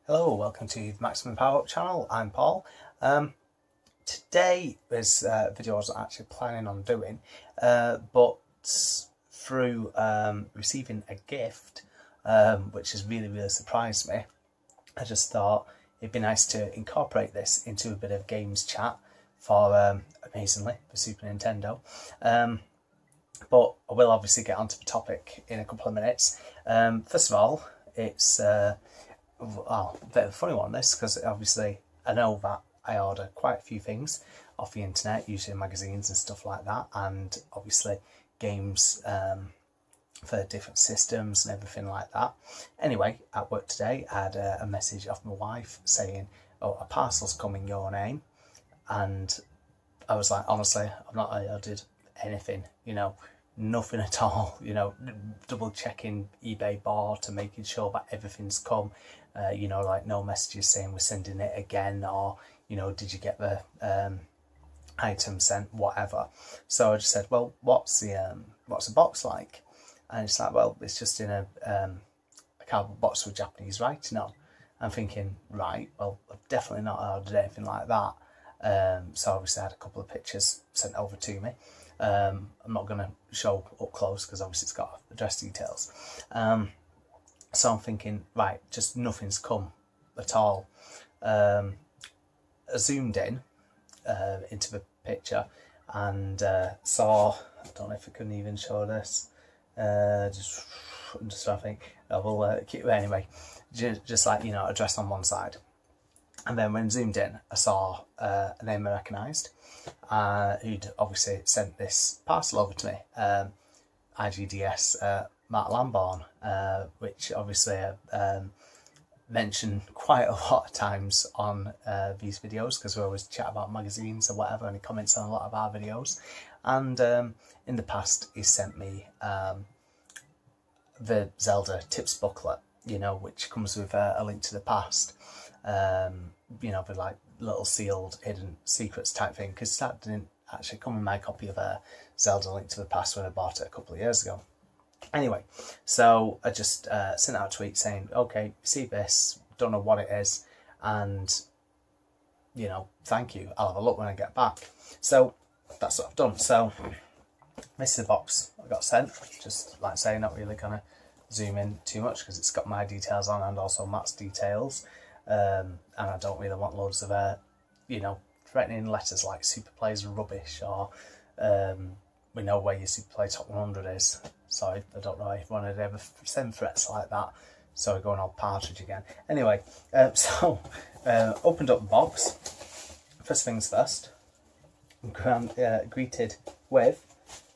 Hello, welcome to the Maximum Power Up channel. I'm Paul. Today is a video I was actually planning on doing, but through receiving a gift, which has really surprised me, I just thought it'd be nice to incorporate this into a bit of games chat for, amazingly, for Super Nintendo. But I will obviously get onto the topic in a couple of minutes. First of all, it's well, a bit of a funny one, this, because obviously I know that I order quite a few things off the internet, usually magazines and stuff like that, and obviously games for different systems and everything like that. Anyway, at work today I had a message off my wife saying, oh, a parcel's come in your name, and I was like, honestly, I've not ordered anything, you know, nothing at all, you know, double checking eBay bar to making sure that everything's come, you know, like no messages saying we're sending it again, or, you know, did you get the item sent, whatever. So I just said, well, what's the box like? And it's like, well, it's just in a cardboard box with Japanese writing on. I'm thinking, right, well, I've definitely not ordered anything like that. So obviously I had a couple of pictures sent over to me. I'm not going to show up close because obviously it's got address details. So I'm thinking, right, just nothing's come at all. I zoomed in into the picture and saw, I don't know if I can even show this, just I think, I will keep it anyway, just like, you know, address on one side. And then when zoomed in, I saw a name I recognised, who'd obviously sent this parcel over to me, IGDS Mark Lamborn, which obviously mentioned quite a lot of times on these videos, because we always chat about magazines or whatever, and he comments on a lot of our videos. And in the past, he sent me the Zelda tips booklet, you know, which comes with a link to the past. You know, with like little sealed hidden secrets type thing, because that didn't actually come in my copy of Zelda Link to the Past when I bought it a couple of years ago. Anyway, so I just sent out a tweet saying, okay, see this, don't know what it is, and, you know, thank you, I'll have a look when I get back. So that's what I've done. So this is the box I got sent, just like I say, not really going to zoom in too much because it's got my details on and also Matt's details. And I don't really want loads of, you know, threatening letters like Super Play's rubbish, or we know where your Super Play Top 100 is. Sorry, I don't know if one would ever send threats like that. Sorry, going on Partridge again. Anyway, so opened up the box. First things first, greeted with,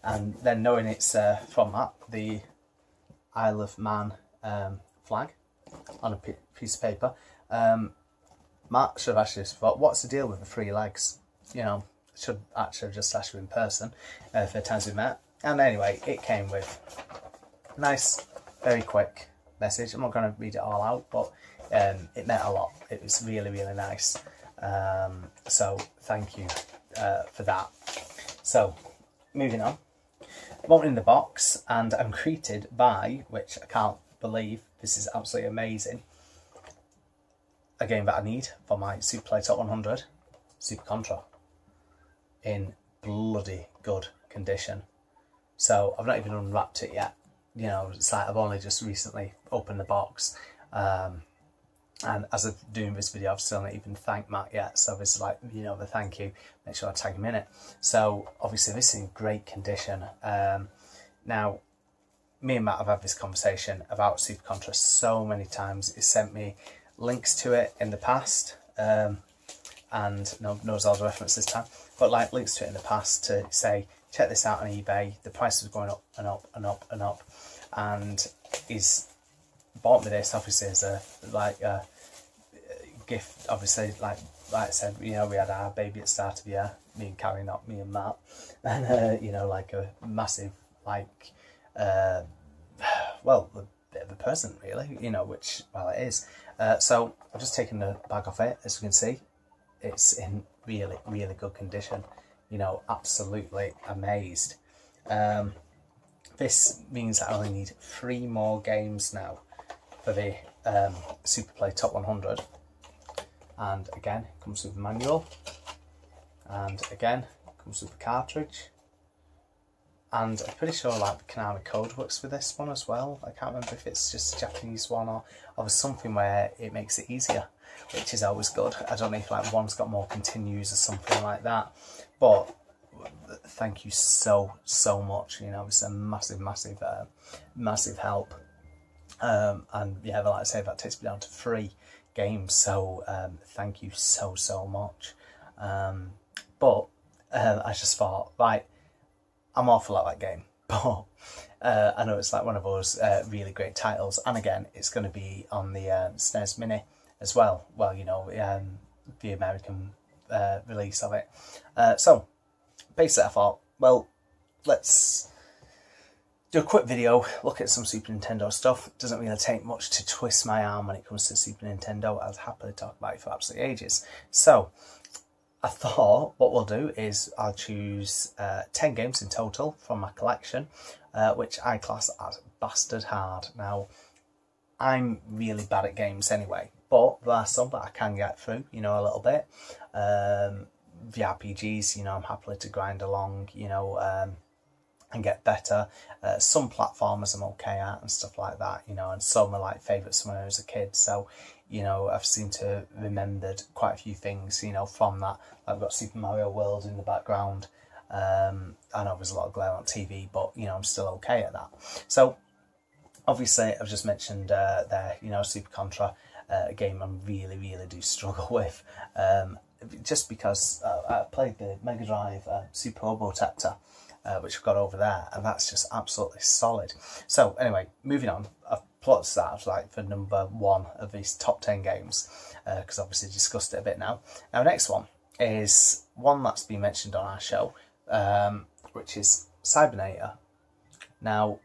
and then knowing it's from that, the Isle of Man flag on a piece of paper. Matt should have actually thought, what's the deal with the 3 legs? You know, should actually have just asked you in person for the times we met. And anyway, it came with a nice, very quick message. I'm not going to read it all out, but it meant a lot. It was really nice. So thank you for that. So moving on, I'm opening the box and I'm greeted by, which I can't believe, this is absolutely amazing, a game that I need for my Super Play Top 100, Super Contra, in bloody good condition. So I've not even unwrapped it yet. You know, it's like I've only just recently opened the box. And as I'm doing this video, I've still not even thanked Matt yet. So this is like, you know, the thank you. Make sure I tag him in it. So obviously this is in great condition. Now, me and Matt have had this conversation about Super Contra so many times. He sent me links to it in the past, and no Zelda reference this time, but like links to it in the past to say, check this out on eBay. The price was going up and up and up and up, and he's bought me this obviously as a gift. Obviously, like I said, you know, we had our baby at the start of the year, me and Carrie, not me and Matt, and you know, like a massive, like well, a bit of a present really, you know, which, well, it is. So I've just taken the bag off it. As you can see, it's in really good condition, you know, absolutely amazed. This means that I only need 3 more games now for the Super Play Top 100, and again it comes with a manual, and again it comes with a cartridge, and I'm pretty sure like the Konami code works with this one as well. I can't remember if it's just a Japanese one or there's something where it makes it easier, which is always good. I don't know if like one's got more continues or something like that, but thank you so much. You know, it's a massive help. And yeah, like I say, that takes me down to 3 games, so thank you so much. But I just thought, right, I'm all for that game, but I know it's like one of those really great titles, and again it's going to be on the Snes Mini as well. Well, you know, the American release of it. So basically I thought, well, let's do a quick video, look at some Super Nintendo stuff. It doesn't really take much to twist my arm when it comes to Super Nintendo. I'll happily talk about it for absolutely ages. So I thought what we'll do is I'll choose 10 games in total from my collection, which I class as bastard hard. Now, I'm really bad at games anyway, but there are some that I can get through, you know, a little bit. The RPGs, you know, I'm happily to grind along, you know, and get better. Some platformers I'm okay at and stuff like that, you know, and some are like favourites when I was a kid. So, you know, I've seemed to remembered quite a few things, you know, from that. I've got Super Mario World in the background. I know there's a lot of glare on TV, but, you know, I'm still okay at that. So, obviously, I've just mentioned there, you know, Super Contra, a game I really do struggle with. Just because I played the Mega Drive Super Robotector, which I've got over there, and that's just absolutely solid. So anyway, moving on, I've plotted that like for number 1 of these top 10 games, because obviously discussed it a bit now. Now next one is one that's been mentioned on our show, which is Cybernator. Now,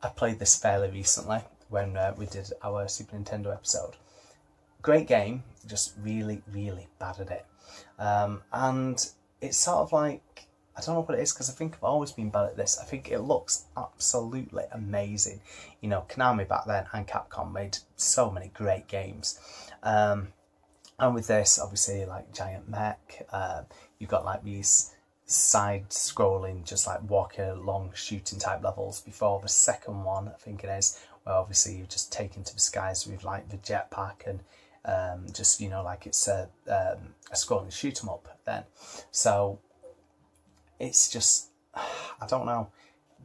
I played this fairly recently when we did our Super Nintendo episode. Great game, just really bad at it. And it's sort of like, I don't know what it is, because I think I've always been bad at this. I think it looks absolutely amazing. You know, Konami back then and Capcom made so many great games. And with this, obviously, like Giant Mech, you've got like these side-scrolling, just like walking along shooting type levels before the second one, I think it is, where obviously you just take into the skies with like the jetpack and just, you know, like it's a scrolling shoot 'em up then. So it's just, I don't know,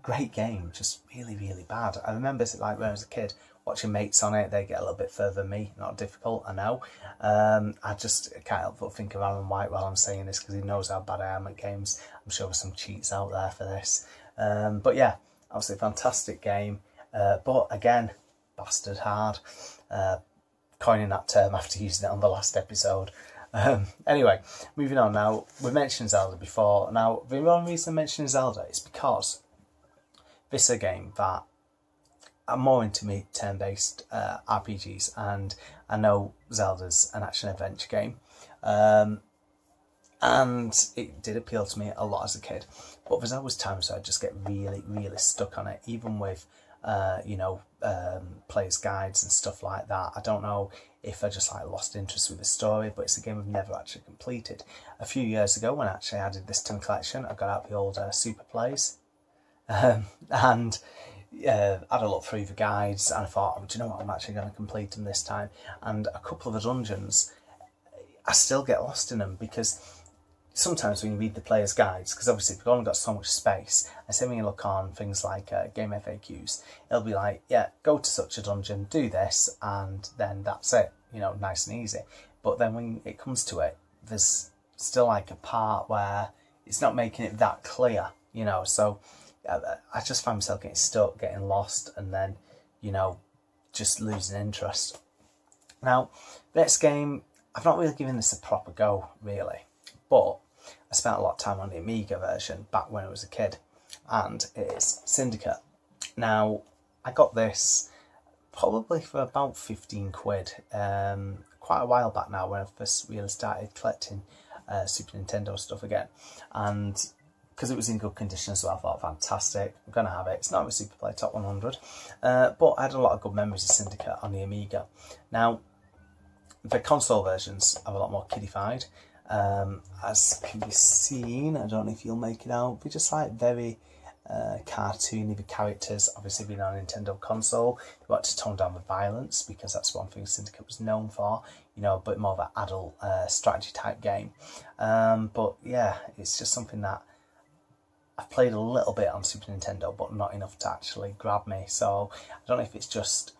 great game, just really bad. I remember like when I was a kid watching mates on it, they get a little bit further than me, not difficult, I know. I just can't help but think of Alan White while I'm saying this, because he knows how bad I am at games. I'm sure there's some cheats out there for this. But yeah, obviously a fantastic game, but again, bastard hard. Coining that term after using it on the last episode. Anyway, moving on now. We mentioned Zelda before. Now, the only reason I mentioned Zelda is because this is a game that I'm more into turn-based RPGs, and I know Zelda's an action-adventure game. And it did appeal to me a lot as a kid. But there's always times where I just get really stuck on it, even with you know, players' guides and stuff like that. I don't know if I just like lost interest with the story, but it's a game I've never actually completed. A few years ago, when I actually added this to my collection, I got out the old Super Plays, and had a look through the guides, and I thought, oh, do you know what, I'm actually going to complete them this time. And a couple of the dungeons, I still get lost in them, because sometimes when you read the player's guides, because obviously we've only got so much space, and so when you look on things like game FAQs, it'll be like, yeah, go to such a dungeon, do this, and then that's it, you know, nice and easy. But then when it comes to it, there's still like a part where it's not making it that clear, you know, so I just find myself getting stuck, getting lost, and then, you know, just losing interest. Now, next game, I've not really given this a proper go, really, but I spent a lot of time on the Amiga version back when I was a kid, and it is Syndicate. Now, I got this probably for about 15 quid, quite a while back now, when I first really started collecting Super Nintendo stuff again, and because it was in good condition as well, I thought, fantastic, I'm going to have it. It's not a Super Play Top 100, but I had a lot of good memories of Syndicate on the Amiga. Now, the console versions are a lot more kiddified, as can be seen. I don't know if you'll make it out, but just like very cartoony, the characters. Obviously being on a Nintendo console, they wanted to tone down the violence, because that's one thing Syndicate was known for, you know, a bit more of an adult strategy type game. But yeah, it's just something that I've played a little bit on Super Nintendo, but not enough to actually grab me. So I don't know if it's just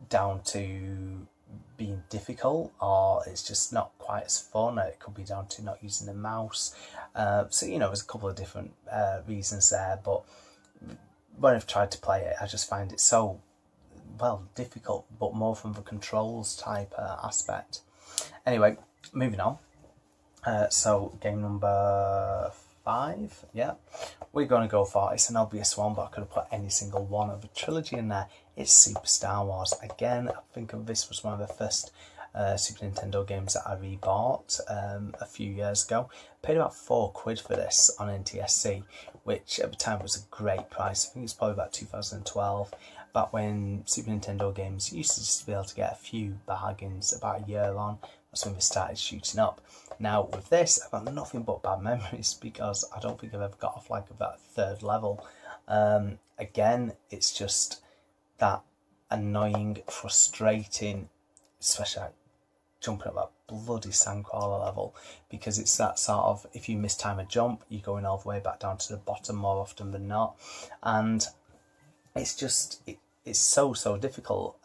down to being difficult, or it's just not quite as fun. It could be down to not using the mouse. So, you know, there's a couple of different reasons there, but when I've tried to play it, I just find it so, well, difficult, but more from the controls type aspect. Anyway, moving on. So game number 5, yeah, we're going to go for, it's an obvious one, but I could have put any single one of the trilogy in there. It's Super Star Wars. Again, I think of this was one of the first Super Nintendo games that I rebought a few years ago. Paid about £4 for this on NTSC, which at the time was a great price. I think it's probably about 2012, back when Super Nintendo games used to just be able to get a few bargains about a year on. That's when they started shooting up. Now with this, I've got nothing but bad memories, because I don't think I've ever got off like that 3rd level. Again, it's just that annoying, frustrating, especially like jumping up that bloody sandcrawler level, because it's that sort of, if you mistime a jump, you're going all the way back down to the bottom more often than not, and it's just, it's so difficult.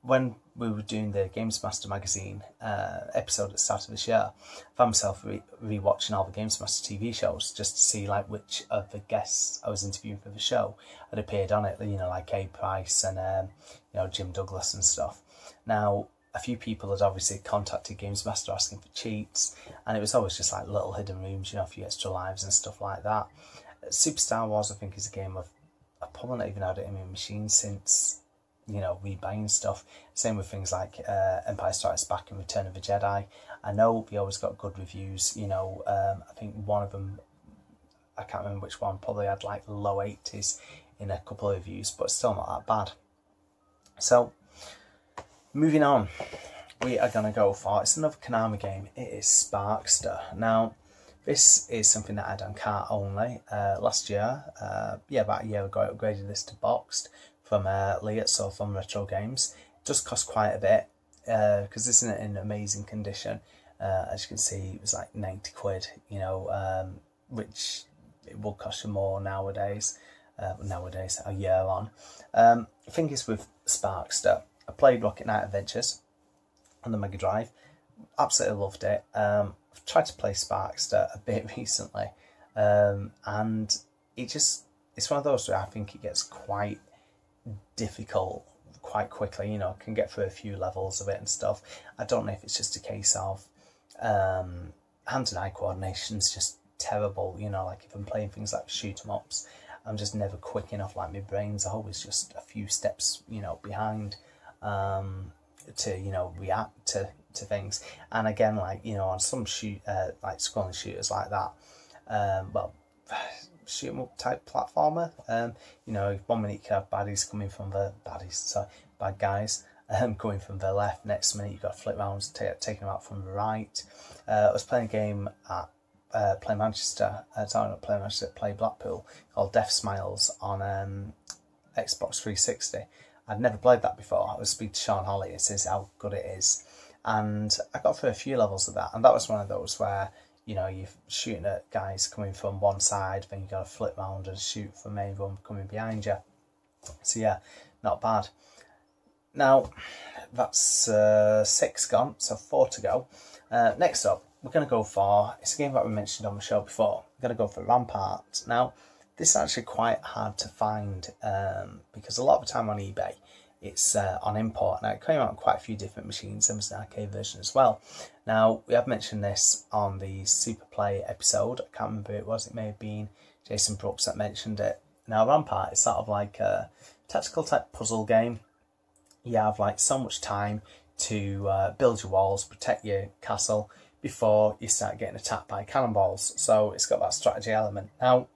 When we were doing the Games Master magazine episode at the start of this year, I found myself re-watching all the Games Master TV shows just to see like which of the guests I was interviewing for the show had appeared on it, you know, like A. Price and you know, Jim Douglas and stuff. Now, a few people had obviously contacted Games Master asking for cheats, and it was always just like little hidden rooms, you know, a few extra lives and stuff like that. Super Star Wars, I think, is a game I've probably not even had it in my machine since, you know, rebuying stuff. Same with things like Empire Strikes Back and Return of the Jedi. I know we always got good reviews, you know. I think one of them, I can't remember which one, probably had like low 80s in a couple of reviews, but still not that bad. So moving on, we are going to go for, it's another Konami game. It is Sparkster. Now this is something that I had on cart only last year. Yeah, about a year ago I upgraded this to boxed from Lee at Southern Retro Games. It does cost quite a bit, because this isn't in amazing condition. As you can see, it was like 90 quid, you know, which it will cost you more nowadays, a year on. I think it's with Sparkster. I played Rocket Knight Adventures on the Mega Drive, absolutely loved it. I've tried to play Sparkster a bit recently, and it's one of those where I think it gets quite difficult quite quickly, you know. I can get through a few levels of it and stuff. I don't know if it's just a case of hand and eye coordination's just terrible, you know, like if I'm playing things like shoot 'em ups, I'm just never quick enough, like my brain's always just a few steps, you know, behind to, you know, react to things. And again, like, you know, on some like scrolling shooters like that, well, shoot 'em up type platformer, you know, 1 minute you can have baddies coming from the bad guys coming from the left, next minute you've got to flip round, taking them out from the right. I was playing a game at Play Manchester, Play Blackpool, called Death Smiles on Xbox 360. I'd never played that before. I was speaking to Sean Holly, and says how good it is, and I got through a few levels of that, and that was one of those where, you know, you're shooting at guys coming from one side, then you got to flip round and shoot from everyone coming behind you. So yeah, not bad. Now that's 6 gone, so 4 to go. Next up, we're going to go for, it's a game that we mentioned on the show before. We're going to go for Rampart. Now this is actually quite hard to find, because a lot of the time on eBay it's on import. Now it came out on quite a few different machines, and was an arcade version as well. Now we have mentioned this on the Super Play episode. I can't remember who it was, it may have been Jason Brooks that mentioned it. Now Rampart is sort of like a tactical type puzzle game. You have like so much time to build your walls, protect your castle, before you start getting attacked by cannonballs. So it's got that strategy element. Now,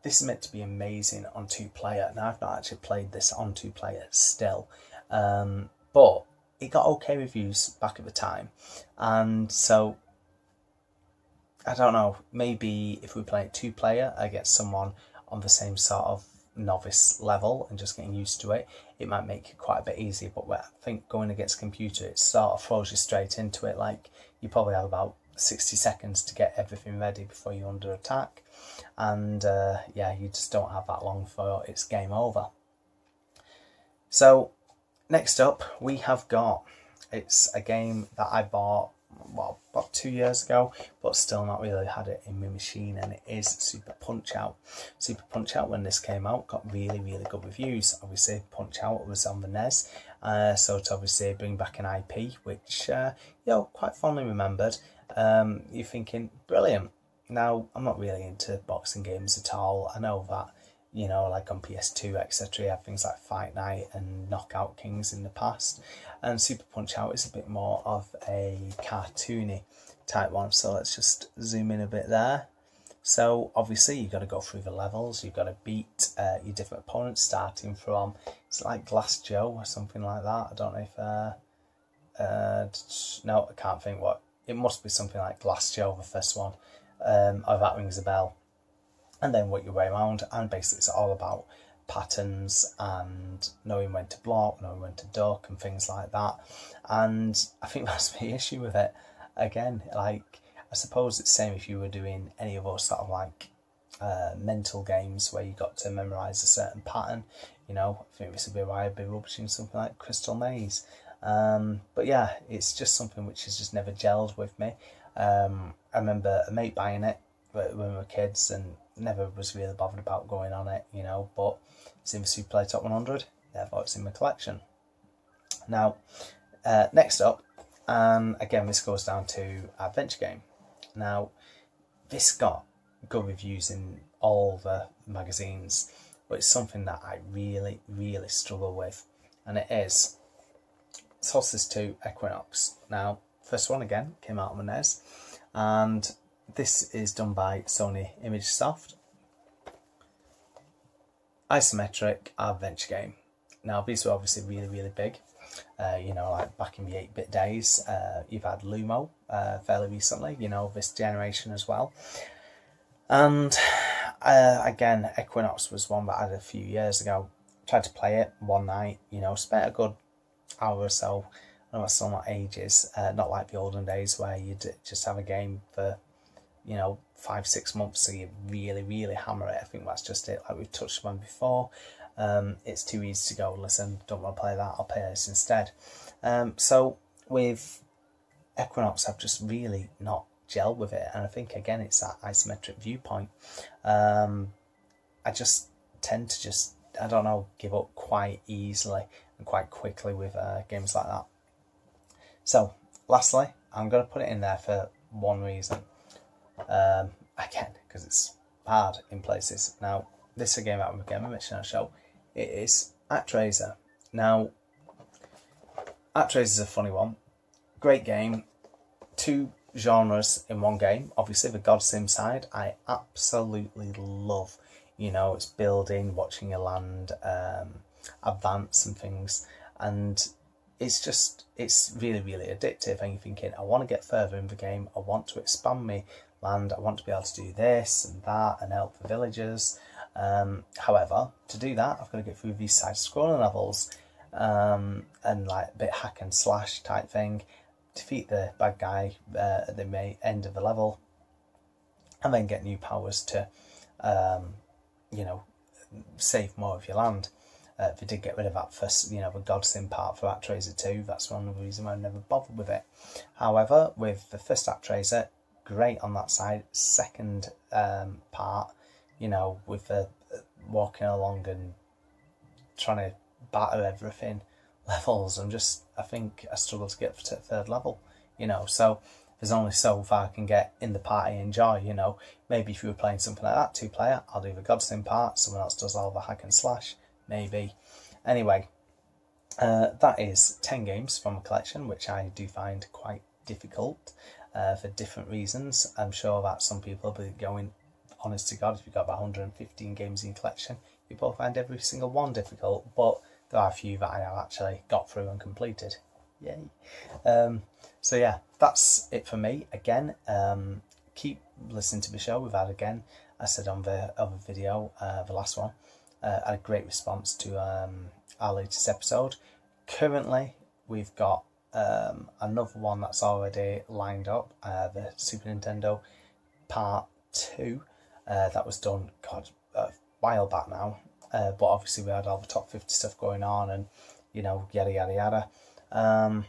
this is meant to be amazing on 2-player. Now, I've not actually played this on 2-player still, but it got okay reviews back at the time. And so, I don't know, maybe if we play it 2-player, I get someone on the same sort of novice level and just getting used to it, it might make it quite a bit easier. But I think going against a computer, it sort of throws you straight into it. Like, you probably have about 60 seconds to get everything ready before you're under attack, and yeah, you just don't have that long for it's game over. So next up we have got, it's a game that I bought, well, about 2 years ago, but still not really had it in my machine, and it is Super Punch Out. Super Punch Out, when this came out, got really good reviews. Obviously Punch Out was on the Nes, so to obviously bring back an IP which you know, quite fondly remembered, you're thinking brilliant. Now, I'm not really into boxing games at all. I know that, you know, like on PS2 etc, you have things like Fight Night and Knockout Kings in the past, and Super Punch Out is a bit more of a cartoony type one. So let's just zoom in a bit there. So obviously you've got to go through the levels, you've got to beat your different opponents, starting from, it's like Glass Joe or something like that. I don't know if no, I can't think what, it must be something like Glass Joe, the first one, or that rings a bell. And then work your way around, and basically it's all about patterns and knowing when to block, knowing when to duck and things like that. And I think that's the issue with it. Again, like, I suppose it's the same if you were doing any of those sort of like mental games where you got to memorise a certain pattern. You know, I think this would be why I'd be rubbishing something like Crystal Maze. But yeah, it's just something which has just never gelled with me. I remember a mate buying it when we were kids and never was really bothered about going on it, you know, but it's in the Super Play Top 100, therefore it's in my collection. Now, next up, again, this goes down to Adventure Game. Now, this got good reviews in all the magazines, but it's something that I really struggle with, and it is Solstice 2 Equinox. Now, first one again came out on the Nes, and this is done by Sony ImageSoft. Isometric adventure game. Now, these were obviously really big. You know, like back in the 8-bit days. You've had Lumo fairly recently, you know, this generation as well. And again, Equinox was one that I had a few years ago. Tried to play it one night, you know, spent a good hour or so. I know it's still not ages, not like the olden days where you'd just have a game for, you know, 5-6 months, so you really hammer it. I think that's just it, like we've touched on before. It's too easy to go, listen, don't want to play that, I'll play this instead. So with Equinox, I've just really not gelled with it, and I think again it's that isometric viewpoint. I just tend to just, I don't know, give up quite easily and quite quickly with games like that. So lastly, I'm going to put it in there for one reason. Again, because it's hard in places. Now, this is a game I'm again mentioning on the show. It is ActRaiser. Now, ActRaiser is a funny one. Great game. 2 genres in one game. Obviously, the God Sim side, I absolutely love. You know, it's building, watching your land advance and things, and it's just, it's really addictive, and you're thinking, I want to get further in the game, I want to expand my land, I want to be able to do this and that and help the villagers. However, to do that, I've got to get through these side-scrolling levels, and like a bit hack and slash type thing, defeat the bad guy at the end of the level, and then get new powers to, you know, save more of your land. If they did get rid of that first, you know, the God Sim part for ActRaiser 2, that's one of the reasons why I never bothered with it. However, with the first ActRaiser, great on that side. Second part, you know, with the walking along and trying to batter everything, levels, I think I struggle to get to the 3rd level, you know, so there's only so far I can get in the part I enjoy, you know. Maybe if you were playing something like that, 2-player, I'll do the God Sim part, someone else does all the hack and slash, maybe. Anyway, that is 10 games from a collection, which I do find quite difficult. for different reasons. I'm sure that some people will be going, honest to God, if you've got about 115 games in your collection, you will find every single one difficult, but there are a few that I have actually got through and completed. Yay. So yeah, that's it for me. Again, keep listening to the show. We've had, again, I said on the other video, the last one, had a great response to our latest episode. Currently, we've got another one that's already lined up, the Super Nintendo Part 2. That was done, God, a while back now. But obviously we had all the top 50 stuff going on and, you know, yada, yada, yada.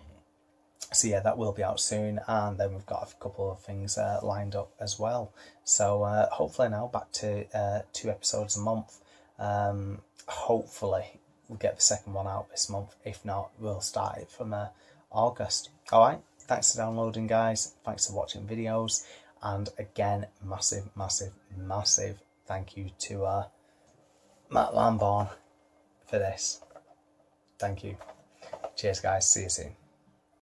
So yeah, that will be out soon. And then we've got a couple of things lined up as well. So hopefully now back to 2 episodes a month. Hopefully we'll get the second one out this month. If not, we'll start it from August. Alright, thanks for downloading, guys. Thanks for watching videos. And again, massive, massive, massive thank you to Matt Lamborn for this. Thank you. Cheers, guys. See you soon.